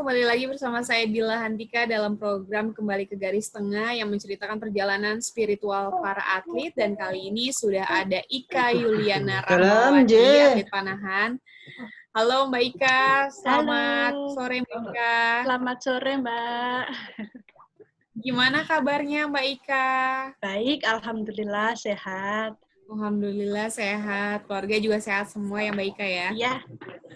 kembali lagi bersama saya Dila Hantika dalam program Kembali ke Garis Tengah yang menceritakan perjalanan spiritual para atlet, dan kali ini sudah ada Ika Yuliana Rahmawati, atlet panahan. Halo Mbak Ika, selamat sore Mbak Ika. Selamat sore Mbak. Gimana kabarnya Mbak Ika? Baik, Alhamdulillah sehat. Alhamdulillah sehat, keluarga juga sehat semua ya Mbak Ika ya?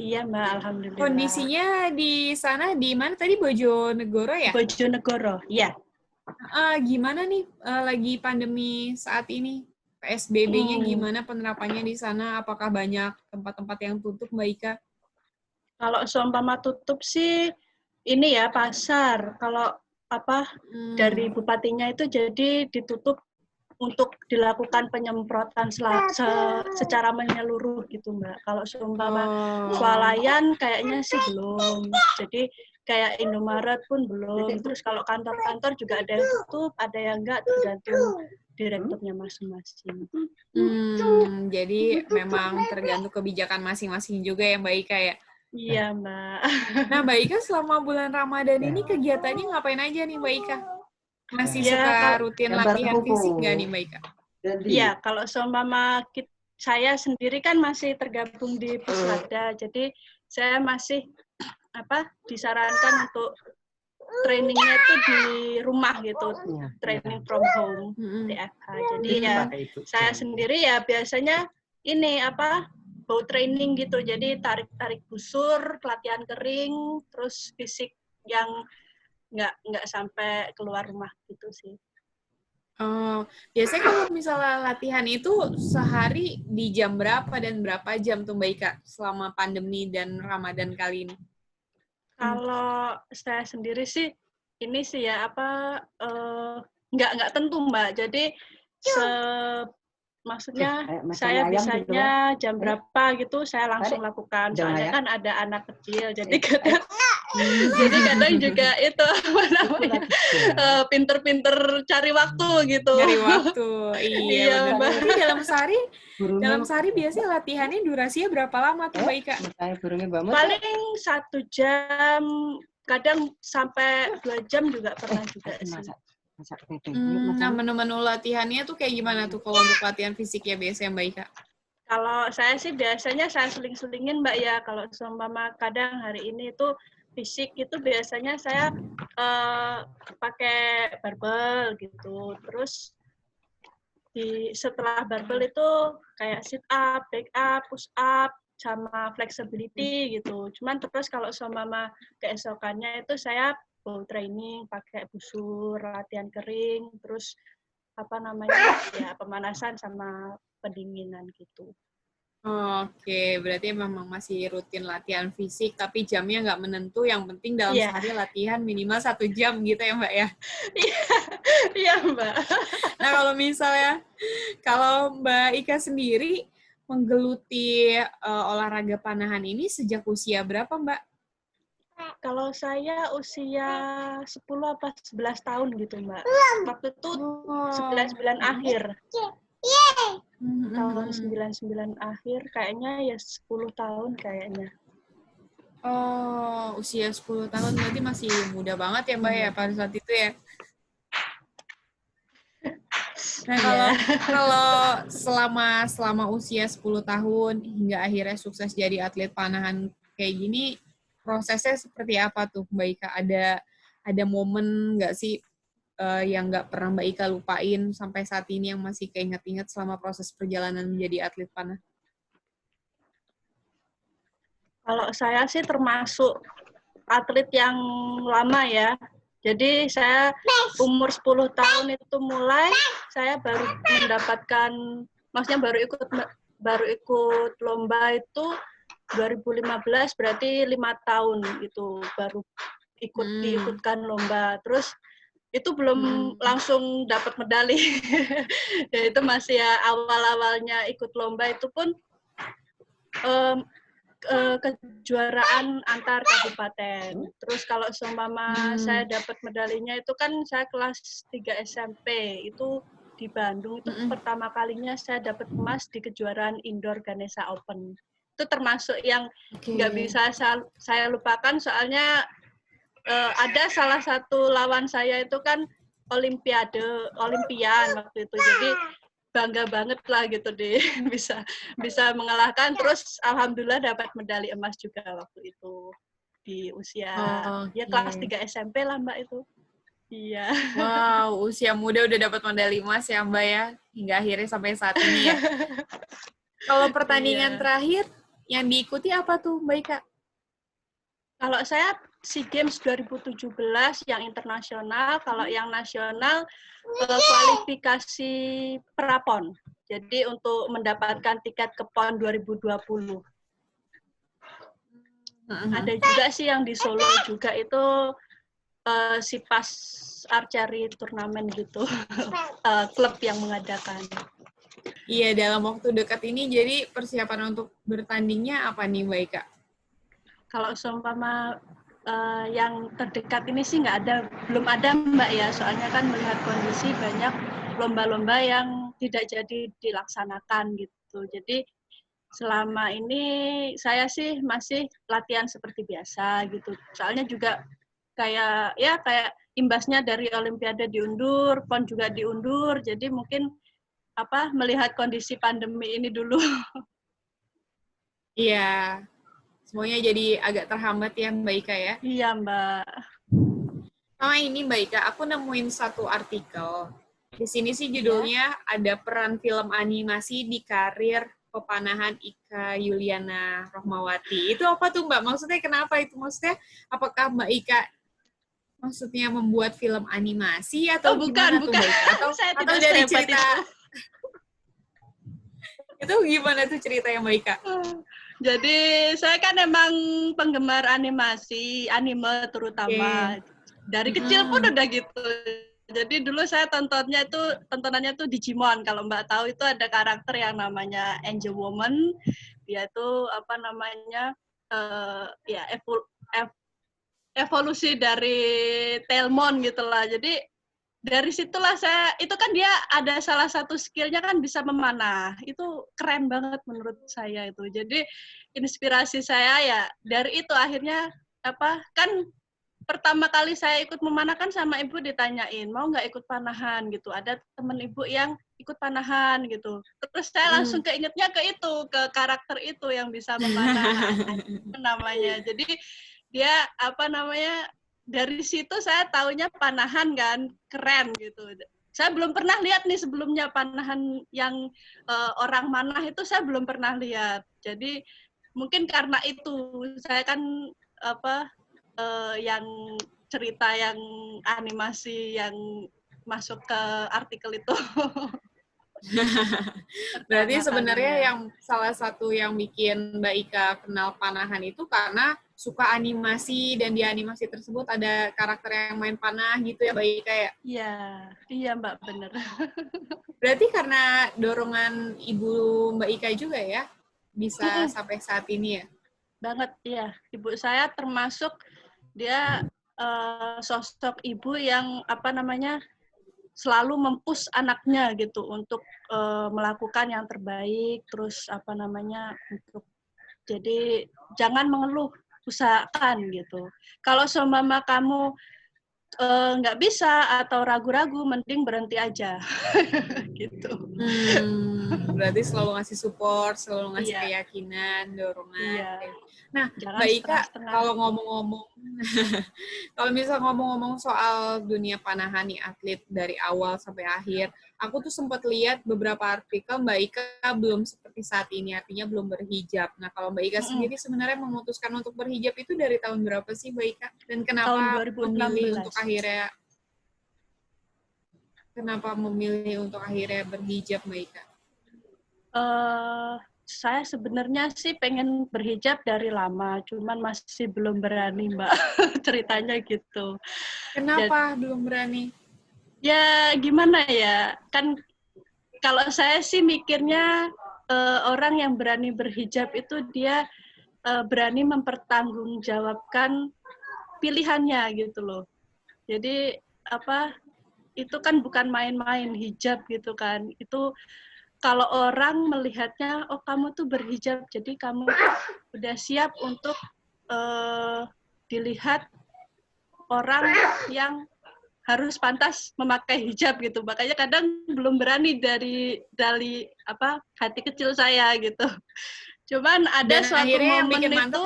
Iya Mbak, Alhamdulillah. Kondisinya di sana di mana tadi, Bojonegoro ya? Bojonegoro, iya. Gimana nih lagi pandemi saat ini? PSBB-nya gimana penerapannya di sana? Apakah banyak tempat-tempat yang tutup Mbak Ika? Kalau seumpama tutup sih ini ya pasar. Kalau dari bupatinya itu jadi ditutup untuk dilakukan penyemprotan secara menyeluruh gitu Mbak. Kalau seumpama swalayan kayaknya sih belum. Jadi kayak Indomaret pun belum. Terus kalau kantor-kantor juga ada yang tutup, ada yang enggak, tergantung direkturnya masing-masing. Jadi memang tergantung kebijakan masing-masing juga ya Mbak Ika ya? Iya Mbak. Nah Mbak Ika selama bulan Ramadan ini kegiatannya ngapain aja nih Mbak Ika? Masih suka rutin latihan fisik nggak nih Mbak Ika? Iya, kalau seumpama saya sendiri kan masih tergabung di Pusrada, jadi saya masih disarankan untuk trainingnya itu di rumah gitu, training from home, TFH. Jadi ya saya sendiri ya biasanya ini bow training gitu, jadi tarik busur, latihan kering, terus fisik yang nggak sampai keluar rumah gitu sih. Biasanya kalau misalnya latihan itu sehari di jam berapa dan berapa jam tuh Mbak Ika selama pandemi dan Ramadan kali ini? Kalau saya sendiri sih ini sih ya nggak tentu Mbak. Jadi maksudnya saya bisanya jam berapa gitu saya langsung lakukan. Soalnya kan ada anak kecil, jadi kadang juga itu pinter-pinter cari waktu gitu. Cari waktu, iya benar. Mbak. Tapi dalam sehari biasanya latihannya durasinya berapa lama tuh Mbak Ika? Paling 1 jam, kadang sampai 2 jam juga pernah juga sih. Nah, menu-menu latihannya tuh kayak gimana tuh kalau untuk latihan fisiknya biasanya Mbak Ika? Kalau saya sih biasanya saya seling-selingin Mbak ya. Kalau seumpama kadang hari ini itu fisik itu biasanya saya pakai barbel gitu. Terus setelah barbel itu kayak sit up, back up, push up, sama flexibility gitu. Cuman terus kalau seumpama keesokannya itu saya bow training, pakai busur, latihan kering, terus ya pemanasan sama pendinginan gitu. Oke, berarti memang masih rutin latihan fisik, tapi jamnya nggak menentu, yang penting dalam sehari latihan minimal 1 jam gitu ya Mbak ya? Iya Mbak. Nah kalau Mbak Ika sendiri menggeluti olahraga panahan ini sejak usia berapa Mbak? Kalau saya usia 10 apa 11 tahun gitu Mbak. Waktu itu 99 akhir. Tahun 99 akhir kayaknya ya 10 tahun kayaknya. Oh, usia 10 tahun berarti masih muda banget ya Mbak ya pada saat itu ya? Nah, kalau selama usia 10 tahun hingga akhirnya sukses jadi atlet panahan kayak gini, prosesnya seperti apa tuh Mbak Ika? Ada momen nggak sih yang nggak pernah Mbak Ika lupain sampai saat ini yang masih keinget-inget selama proses perjalanan menjadi atlet panah? Kalau saya sih termasuk atlet yang lama ya. Jadi saya umur 10 tahun itu mulai saya baru mendapatkan, maksudnya baru ikut lomba itu 2015, berarti 5 tahun itu baru diikutkan lomba. Terus itu belum langsung dapat medali. Ya itu masih ya awal-awalnya ikut lomba itu pun kejuaraan antar kabupaten. Terus kalau seumpama saya dapat medalinya itu kan saya kelas 3 SMP, itu di Bandung itu pertama kalinya saya dapat emas di kejuaraan indoor Ganesha Open. Itu termasuk yang nggak bisa saya lupakan, soalnya ada salah satu lawan saya itu kan olimpian waktu itu. Jadi bangga banget lah gitu deh bisa mengalahkan, terus alhamdulillah dapat medali emas juga waktu itu di usia ya kelas 3 SMP lah Mbak itu. Iya. Wow, usia muda udah dapat medali emas ya Mbak ya, hingga akhirnya sampai saat ini ya. Kalau pertandingan terakhir yang diikuti apa tuh Mbak Ika? Kalau saya SEA Games 2017 yang internasional, kalau yang nasional kualifikasi prapon. Jadi untuk mendapatkan tiket ke PON 2020. Ada juga sih yang di Solo juga itu SIPAS Archery turnamen gitu, klub yang mengadakan. Iya, dalam waktu dekat ini jadi persiapan untuk bertandingnya apa nih Mbak Ika? Kalau seumpama yang terdekat ini sih belum ada Mbak ya, soalnya kan melihat kondisi banyak lomba-lomba yang tidak jadi dilaksanakan gitu. Jadi selama ini saya sih masih latihan seperti biasa gitu. Soalnya juga kayak imbasnya dari Olimpiade diundur, PON juga diundur, jadi mungkin melihat kondisi pandemi ini dulu. Iya, semuanya jadi agak terhambat ya Mbak Ika ya? Iya Mbak. Sama ini Mbak Ika, aku nemuin satu artikel. Di sini sih judulnya ada peran film animasi di karir pepanahan Ika Yuliana Rohmawati. Itu apa tuh Mbak? Maksudnya kenapa itu? Maksudnya apakah Mbak Ika maksudnya membuat film animasi atau bukan. tuh Mbak Ika? Atau dari cerita itu gimana tuh ceritanya Mbak Ika? Jadi saya kan emang penggemar animasi, anime terutama. Dari kecil pun udah gitu. Jadi dulu saya tontonannya tuh Digimon. Kalau Mbak tahu itu ada karakter yang namanya Angel Woman. Dia tuh evolusi dari Tailmon gitulah. Jadi dari situlah itu kan dia ada salah satu skillnya kan bisa memanah. Itu keren banget menurut saya itu. Jadi inspirasi saya ya dari itu akhirnya kan pertama kali saya ikut memanah kan sama ibu ditanyain mau nggak ikut panahan gitu. Ada temen ibu yang ikut panahan gitu. Terus saya langsung keingetnya ke karakter itu yang bisa memanah namanya. Jadi dia dari situ saya taunya panahan kan keren gitu. Saya belum pernah lihat nih sebelumnya panahan yang orang manah itu saya belum pernah lihat. Jadi mungkin karena itu saya kan yang cerita yang animasi yang masuk ke artikel itu. Berarti sebenarnya yang salah satu yang bikin Mbak Ika kenal panahan itu karena suka animasi dan di animasi tersebut ada karakter yang main panah gitu ya Mbak Ika ya? Iya Mbak, bener. Berarti karena dorongan ibu Mbak Ika juga ya bisa sampai saat ini ya? Banget, iya. Ibu saya termasuk dia sosok ibu yang selalu mempush anaknya gitu untuk melakukan yang terbaik, terus untuk jadi jangan mengeluh, usahakan gitu. Kalau seumpama kamu nggak bisa atau ragu-ragu, mending berhenti aja. Gitu. Berarti selalu ngasih support, selalu ngasih keyakinan, dorongan. Iya. Nah, jangan Mbak Ika, kalau misalnya ngomong-ngomong soal dunia panahan nih atlet dari awal sampai akhir, aku tuh sempat lihat beberapa artikel Mbak Ika belum seperti saat ini, artinya belum berhijab. Nah, kalau Mbak Ika sendiri sebenarnya memutuskan untuk berhijab itu dari tahun berapa sih Mbak Ika? Dan kenapa memilih untuk akhirnya berhijab Mbak Ika? Saya sebenarnya sih pengen berhijab dari lama, cuman masih belum berani, Mbak. Ceritanya gitu. Kenapa belum berani? Ya, gimana ya? Kan kalau saya sih mikirnya orang yang berani berhijab itu dia berani mempertanggungjawabkan pilihannya gitu loh. Jadi itu kan bukan main-main hijab gitu kan. Itu kalau orang melihatnya, oh kamu tuh berhijab, jadi kamu udah siap untuk dilihat orang yang harus pantas memakai hijab gitu. Makanya kadang belum berani dari hati kecil saya gitu. Cuman ada Dan suatu akhirnya yang momen bikin itu, mantap,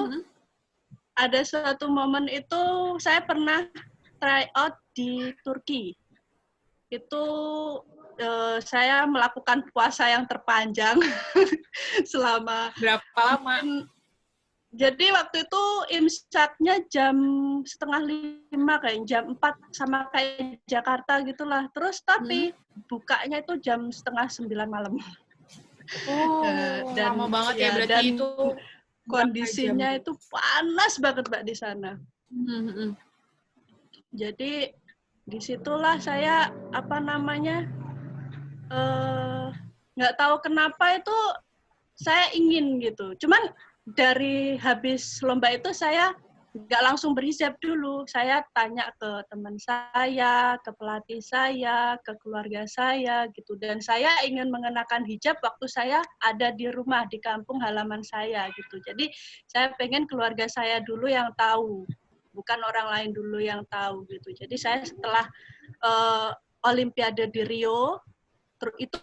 ada suatu momen itu saya pernah try out di Turki. Itu saya melakukan puasa yang terpanjang selama berapa lama? Jadi waktu itu imsaknya jam 4:30 kayak jam 4 sama kayak Jakarta gitulah. Terus tapi bukanya itu jam 8:30 malam. Dan Lama banget ya berarti dan itu kondisinya itu panas banget Mbak di sana. Jadi disitulah saya nggak tahu kenapa itu saya ingin gitu. Cuman dari habis lomba itu saya nggak langsung berhijab dulu. Saya tanya ke teman saya, ke pelatih saya, ke keluarga saya gitu. Dan saya ingin mengenakan hijab waktu saya ada di rumah, di kampung halaman saya gitu. Jadi saya pengen keluarga saya dulu yang tahu, bukan orang lain dulu yang tahu gitu. Jadi saya setelah Olimpiade di Rio, itu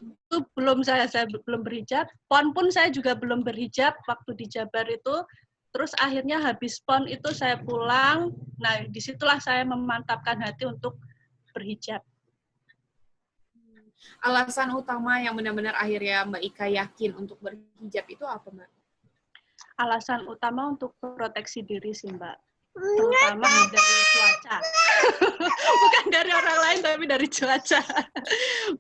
saya belum berhijab. PON pun saya juga belum berhijab waktu di Jabar itu. Terus akhirnya habis PON itu saya pulang. Nah, disitulah saya memantapkan hati untuk berhijab. Alasan utama yang benar-benar akhirnya Mbak Ika yakin untuk berhijab itu apa, Mbak? Alasan utama untuk proteksi diri sih, Mbak. Terutama dari cuaca. Bukan dari orang lain, tapi dari cuaca.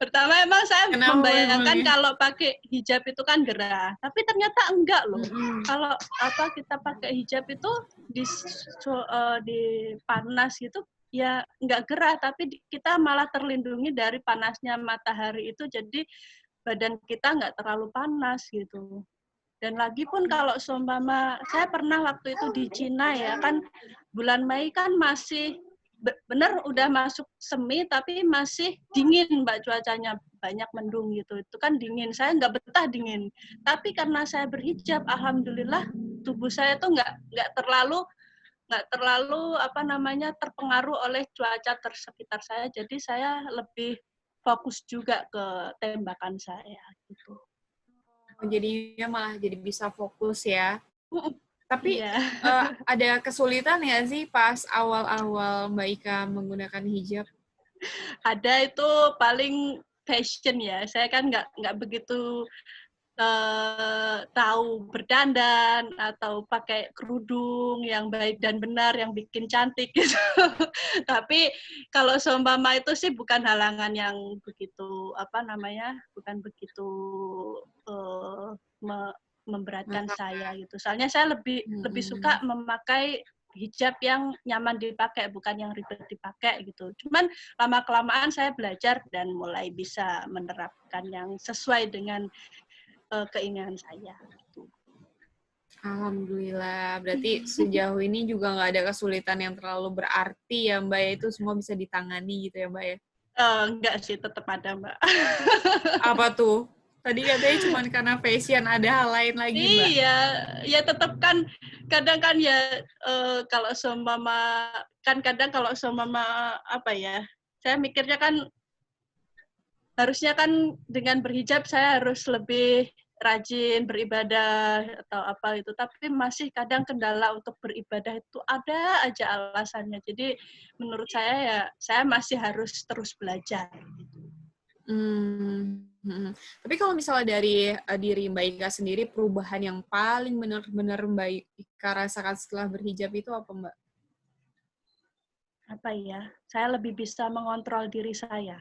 Pertama emang saya membayangkan kalau pakai hijab itu kan gerah. Tapi ternyata enggak loh. Kalau kita pakai hijab itu di panas gitu, ya enggak gerah. Tapi kita malah terlindungi dari panasnya matahari itu. Jadi badan kita enggak terlalu panas gitu. Dan lagi pun kalau seumpama saya pernah waktu itu di Cina ya kan bulan Mei kan masih benar udah masuk semi tapi masih dingin Mbak cuacanya banyak mendung gitu. Itu kan dingin. Saya nggak betah dingin. Tapi karena saya berhijab alhamdulillah tubuh saya tuh nggak terlalu terpengaruh oleh cuaca sekitar saya. Jadi saya lebih fokus juga ke tembakan saya gitu. Jadinya malah jadi bisa fokus ya. Tapi iya. Ada kesulitan ya sih pas awal-awal Mbak Ika menggunakan hijab? Ada itu paling fashion ya. Saya kan nggak begitu tahu berdandan atau pakai kerudung yang baik dan benar yang bikin cantik gitu. Tapi kalau seumpama itu sih bukan halangan yang begitu bukan begitu memberatkan saya gitu. Soalnya saya lebih suka memakai hijab yang nyaman dipakai, bukan yang ribet dipakai gitu. Cuman lama-kelamaan saya belajar dan mulai bisa menerapkan yang sesuai dengan keinginan saya. Gitu. Alhamdulillah, berarti sejauh ini juga nggak ada kesulitan yang terlalu berarti ya Mbak ya, itu semua bisa ditangani gitu ya Mbak ya? Enggak sih, tetap ada Mbak. Apa tuh? Tadi katanya cuma karena fashion, ada hal lain lagi Mbak? Iya, ya tetap kan, kadang kan ya kalau seumpama, saya mikirnya kan harusnya kan dengan berhijab saya harus lebih rajin beribadah atau apa itu, tapi masih kadang kendala untuk beribadah itu ada aja alasannya. Jadi menurut saya ya saya masih harus terus belajar. Tapi kalau misalnya dari diri Mbak Ika sendiri, perubahan yang paling benar-benar Mbak Ika rasakan setelah berhijab itu apa Mbak? Apa ya? Saya lebih bisa mengontrol diri saya.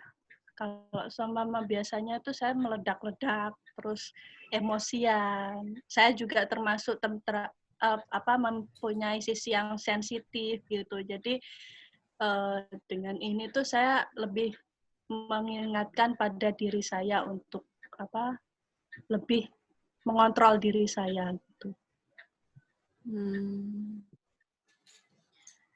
Kalau sama biasanya tuh saya meledak-ledak, terus emosian. Saya juga termasuk mempunyai sisi yang sensitif gitu. Jadi dengan ini tuh saya lebih mengingatkan pada diri saya untuk lebih mengontrol diri saya gitu.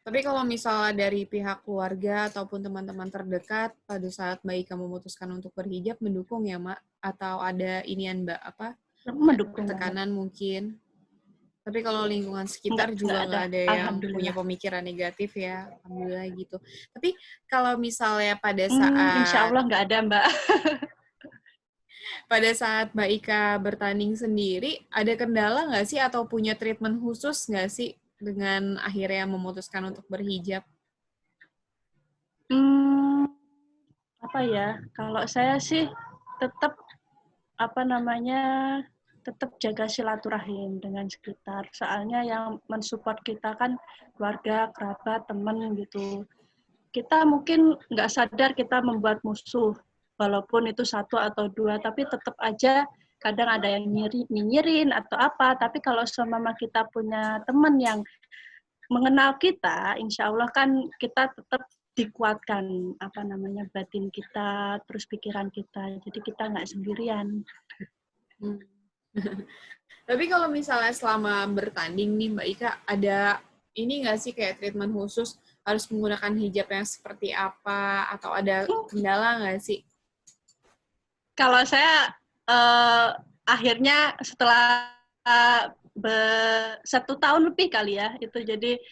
Tapi kalau misalnya dari pihak keluarga ataupun teman-teman terdekat pada saat Mbak Ika memutuskan untuk berhijab, mendukung ya Mbak? Atau ada inian Mbak mendukung tekanan mungkin? Tapi kalau lingkungan sekitar juga nggak ada yang punya Alhamdulillah. pemikiran negatif ya, alhamdulillah gitu. Tapi kalau misalnya Insya Allah nggak ada, Mbak. pada saat Mbak Ika bertanding sendiri, ada kendala nggak sih atau punya treatment khusus nggak sih dengan akhirnya memutuskan untuk berhijab? Apa ya? Kalau saya sih tetap tetap jaga silaturahim dengan sekitar. Soalnya yang mensupport kita kan keluarga, kerabat, teman gitu. Kita mungkin nggak sadar kita membuat musuh, walaupun itu satu atau dua, tapi tetap aja kadang ada yang nyinyirin atau apa. Tapi kalau seumpama kita punya teman yang mengenal kita, insya Allah kan kita tetap dikuatkan batin kita, terus pikiran kita. Jadi kita nggak sendirian. Tapi kalau misalnya selama bertanding nih Mbak Ika, ada ini nggak sih kayak treatment khusus harus menggunakan hijab yang seperti apa atau ada kendala nggak sih? Kalau saya akhirnya setelah 1 tahun lebih kali ya itu, jadi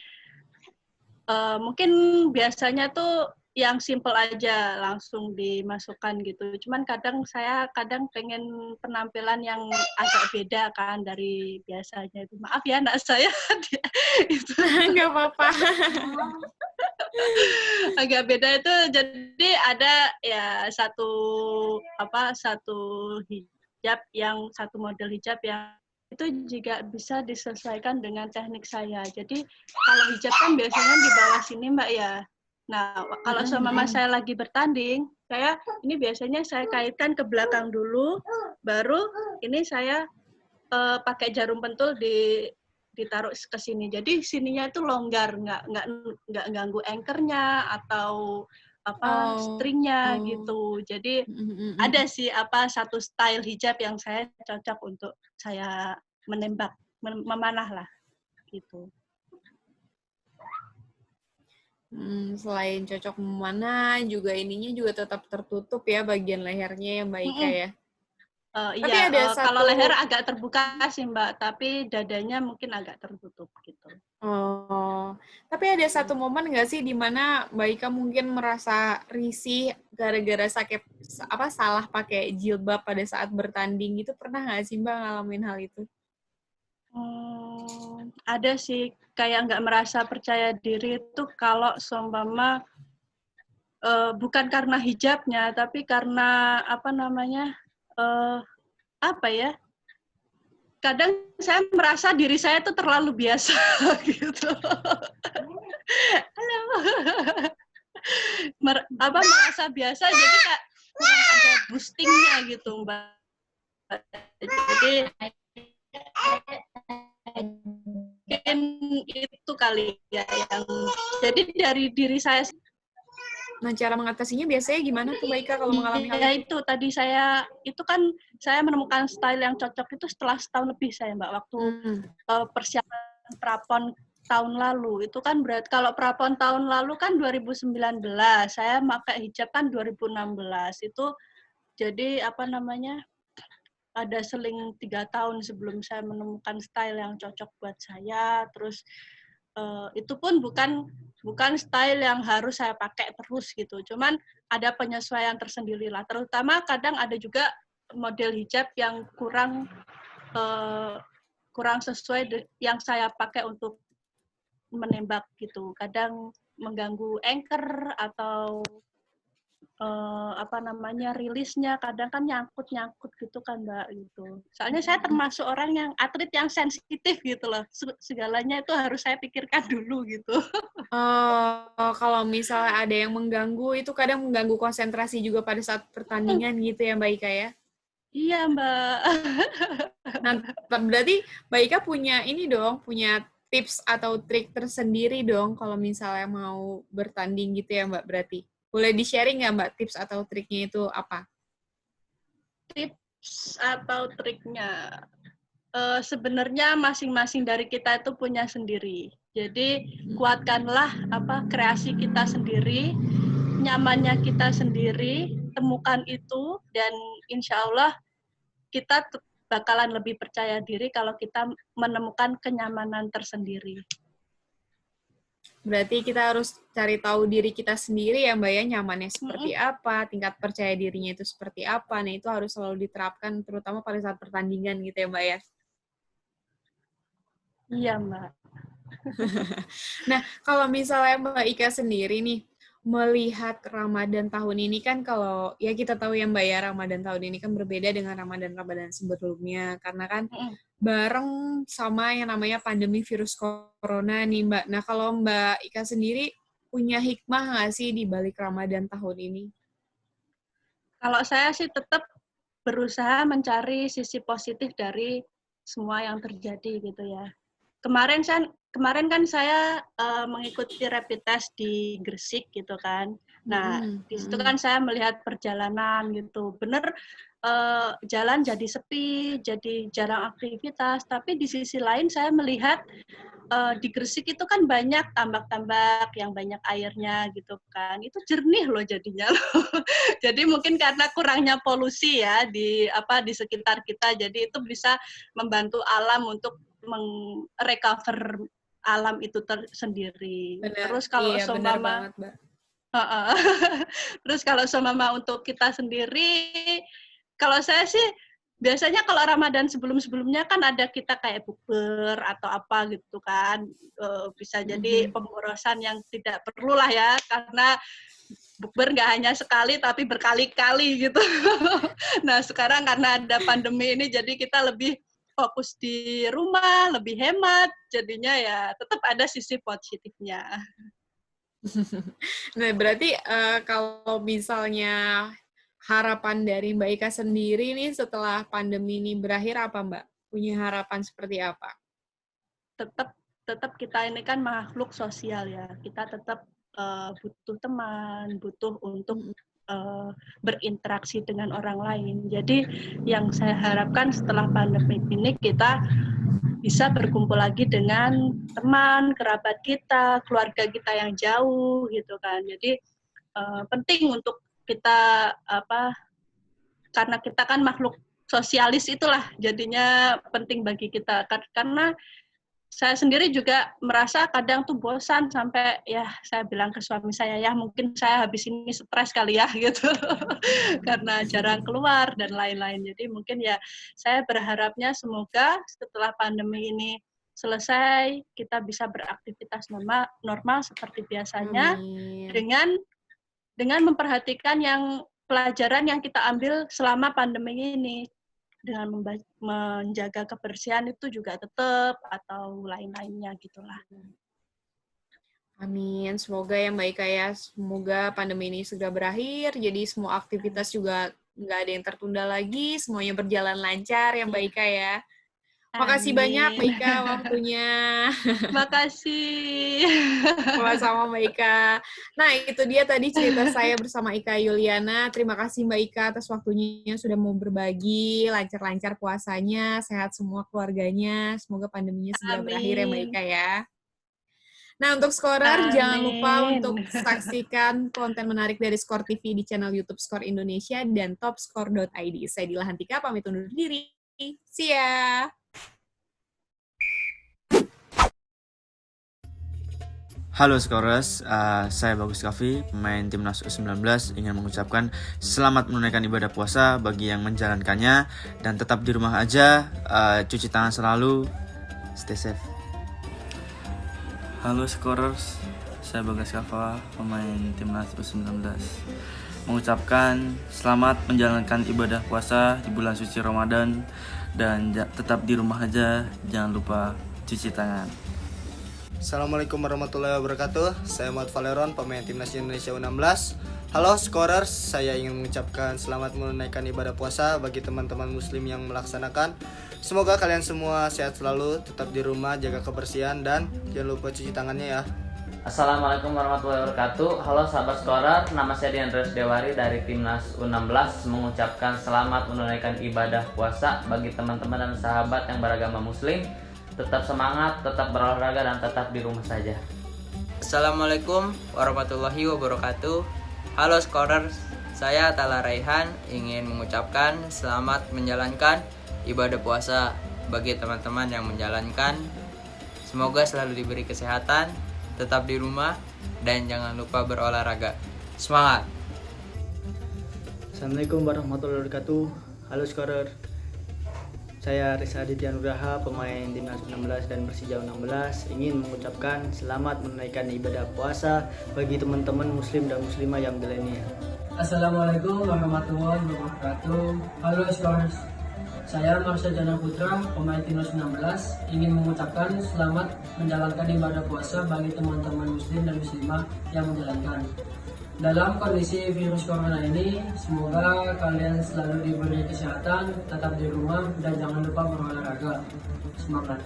mungkin biasanya tuh yang simple aja langsung dimasukkan gitu. Cuman saya pengen penampilan yang agak beda kan dari biasanya itu. Maaf ya anak saya itu. Nggak apa-apa. Agak beda itu, jadi ada ya satu model hijab yang itu juga bisa disesuaikan dengan teknik saya. Jadi kalau hijab kan biasanya di bawah sini Mbak ya. Nah, kalau sama saya lagi bertanding, ini biasanya saya kaitkan ke belakang dulu, baru ini saya pakai jarum pentul ditaruh ke sini. Jadi sininya itu longgar, nggak ganggu anchor-nya atau stringnya gitu. Jadi ada sih satu style hijab yang saya cocok untuk saya menembak, memanah lah gitu. Selain cocok memanah, juga ininya juga tetap tertutup ya bagian lehernya ya Mbak Ika ya. Tapi kalau leher agak terbuka sih Mbak, tapi dadanya mungkin agak tertutup gitu. Oh, tapi ada satu momen nggak sih di mana Mbak Ika mungkin merasa risih gara-gara salah pakai jilbab pada saat bertanding gitu, pernah nggak sih Mbak ngalamin hal itu? Ada sih, kayak nggak merasa percaya diri itu kalau seumpama bukan karena hijabnya, tapi karena kadang saya merasa diri saya itu terlalu biasa gitu. Halo. Merasa biasa, jadi kayak kurang ada boostingnya gitu Mbak. Jadi mungkin itu kali ya yang jadi dari diri saya. Nah, cara mengatasinya biasanya gimana tuh Mbak Ika kalau mengalami hal itu? Ya itu tadi saya menemukan style yang cocok itu setelah setahun lebih saya Mbak, waktu persiapan prapon tahun lalu. Itu kan berarti kalau prapon tahun lalu kan 2019, saya pakai hijab kan 2016. Itu jadi ada seling 3 tahun sebelum saya menemukan style yang cocok buat saya. Terus itu pun bukan style yang harus saya pakai terus gitu. Cuman ada penyesuaian tersendiri lah. Terutama kadang ada juga model hijab yang kurang sesuai yang saya pakai untuk menembak gitu. Kadang mengganggu anchor atau rilisnya, kadang kan nyangkut gitu kan Mbak gitu. Soalnya saya termasuk orang yang atlet yang sensitif gitu loh. Segalanya itu harus saya pikirkan dulu gitu. Kalau misalnya ada yang mengganggu, itu kadang mengganggu konsentrasi juga pada saat pertandingan gitu ya Mbak Ika ya? Iya Mbak. Nah, berarti Mbak Ika punya tips atau trik tersendiri dong kalau misalnya mau bertanding gitu ya Mbak berarti. Boleh di-sharing nggak Mbak tips atau triknya itu apa? Tips atau triknya? Sebenarnya masing-masing dari kita itu punya sendiri. Jadi kuatkanlah kreasi kita sendiri, nyamannya kita sendiri, temukan itu, dan insya Allah kita bakalan lebih percaya diri kalau kita menemukan kenyamanan tersendiri. Berarti kita harus cari tahu diri kita sendiri ya Mbak ya, nyamannya seperti apa, tingkat percaya dirinya itu seperti apa. Nah itu harus selalu diterapkan terutama pada saat pertandingan gitu ya Mbak ya. Iya Mbak. Nah kalau misalnya Mbak Ika sendiri nih, melihat Ramadan tahun ini kan kalau ya kita tahu ya Mbak ya, Ramadan tahun ini kan berbeda dengan Ramadan-Ramadan sebelumnya karena kan bareng sama yang namanya pandemi virus corona nih Mbak. Nah kalau Mbak Ika sendiri punya hikmah nggak sih di balik Ramadan tahun ini? Kalau saya sih tetap berusaha mencari sisi positif dari semua yang terjadi gitu ya. Kemarin kan saya mengikuti rapid test di Gresik gitu kan. Nah, di situ kan saya melihat perjalanan gitu. Bener jalan jadi sepi, jadi jarang aktivitas. Tapi di sisi lain saya melihat di Gresik itu kan banyak tambak-tambak yang banyak airnya gitu kan. Itu jernih loh jadinya loh. Jadi mungkin karena kurangnya polusi ya di sekitar kita. Jadi itu bisa membantu alam untuk recover alam itu sendiri. Benar. Terus kalau iya, benar banget, Mbak. Terus kalau seumpama untuk kita sendiri, kalau saya sih biasanya kalau Ramadan sebelum-sebelumnya kan ada kita kayak bukber atau apa gitu kan, bisa jadi pemborosan yang tidak perlu lah ya, karena bukber nggak hanya sekali tapi berkali-kali gitu. Nah sekarang karena ada pandemi ini jadi kita lebih fokus di rumah, lebih hemat, jadinya ya tetap ada sisi positifnya. Nah, berarti kalau misalnya harapan dari Mbak Ika sendiri nih setelah pandemi ini berakhir apa Mbak? Punya harapan seperti apa? Tetap kita ini kan makhluk sosial ya, kita tetap butuh teman, butuh untuk berinteraksi dengan orang lain. Jadi yang saya harapkan setelah pandemi ini kita bisa berkumpul lagi dengan teman, kerabat kita, keluarga kita yang jauh gitu kan. Jadi penting untuk kita karena kita kan makhluk sosialis itulah jadinya penting bagi kita karena saya sendiri juga merasa kadang tuh bosan sampai ya saya bilang ke suami saya ya mungkin saya habis ini stres kali ya gitu karena jarang keluar dan lain-lain. Jadi mungkin ya saya berharapnya semoga setelah pandemi ini selesai kita bisa beraktivitas normal seperti biasanya. Amin. dengan memperhatikan yang pelajaran yang kita ambil selama pandemi ini. Dengan menjaga kebersihan itu juga tetap atau lain-lainnya gitulah. Amin. Semoga ya Mbak Ika ya, semoga pandemi ini segera berakhir, jadi semua aktivitas juga nggak ada yang tertunda lagi, semuanya berjalan lancar ya Mbak Ika ya. Makasih banyak Mbak Ika waktunya. Makasih. Sama-sama Mbak Ika. Nah itu dia tadi cerita saya bersama Ika Yuliana. Terima kasih Mbak Ika atas waktunya sudah mau berbagi, lancar-lancar puasanya, sehat semua keluarganya. Semoga pandeminya segera berakhir ya Mbak Ika ya. Nah untuk Scorer jangan lupa untuk saksikan konten menarik dari Skor TV di channel YouTube Skor Indonesia dan topskor.id. Saya Dila Hantika pamit undur diri. See ya! Halo Scorers, saya Bagus Kafi, pemain Timnas U19, ingin mengucapkan selamat menunaikan ibadah puasa bagi yang menjalankannya dan tetap di rumah aja, cuci tangan selalu, stay safe. Halo Scorers, saya Bagas Kafa, pemain Timnas U19, mengucapkan selamat menjalankan ibadah puasa di bulan suci Ramadan dan tetap di rumah aja, jangan lupa cuci tangan. Assalamualaikum warahmatullahi wabarakatuh. Saya Muhammad Valeron, pemain Timnas Indonesia U16. Halo Scorers, saya ingin mengucapkan selamat menunaikan ibadah puasa bagi teman-teman muslim yang melaksanakan. Semoga kalian semua sehat selalu, tetap di rumah, jaga kebersihan, dan jangan lupa cuci tangannya ya. Assalamualaikum warahmatullahi wabarakatuh. Halo sahabat Scorer, nama saya Diandres Dewari dari Timnas U16, mengucapkan selamat menunaikan ibadah puasa bagi teman-teman dan sahabat yang beragama muslim. Tetap semangat, tetap berolahraga, dan tetap di rumah saja. Assalamualaikum warahmatullahi wabarakatuh. Halo Scorers, saya Tala Raihan ingin mengucapkan selamat menjalankan ibadah puasa bagi teman-teman yang menjalankan. Semoga selalu diberi kesehatan, tetap di rumah, dan jangan lupa berolahraga. Semangat! Assalamualaikum warahmatullahi wabarakatuh. Halo Scorer. Saya Risa Aditya Nugraha, pemain Timnas U16 dan Persija U16, ingin mengucapkan selamat menunaikan ibadah puasa bagi teman-teman muslim dan muslimah yang milenial. Assalamualaikum warahmatullahi wabarakatuh. Halo Scorers. Saya Marsha Jana Putra, pemain Timnas U16, ingin mengucapkan selamat menjalankan ibadah puasa bagi teman-teman muslim dan muslimah yang menjalankan. Dalam kondisi virus corona ini, semoga kalian selalu diberi kesehatan, tetap di rumah, dan jangan lupa berolahraga. Semangat!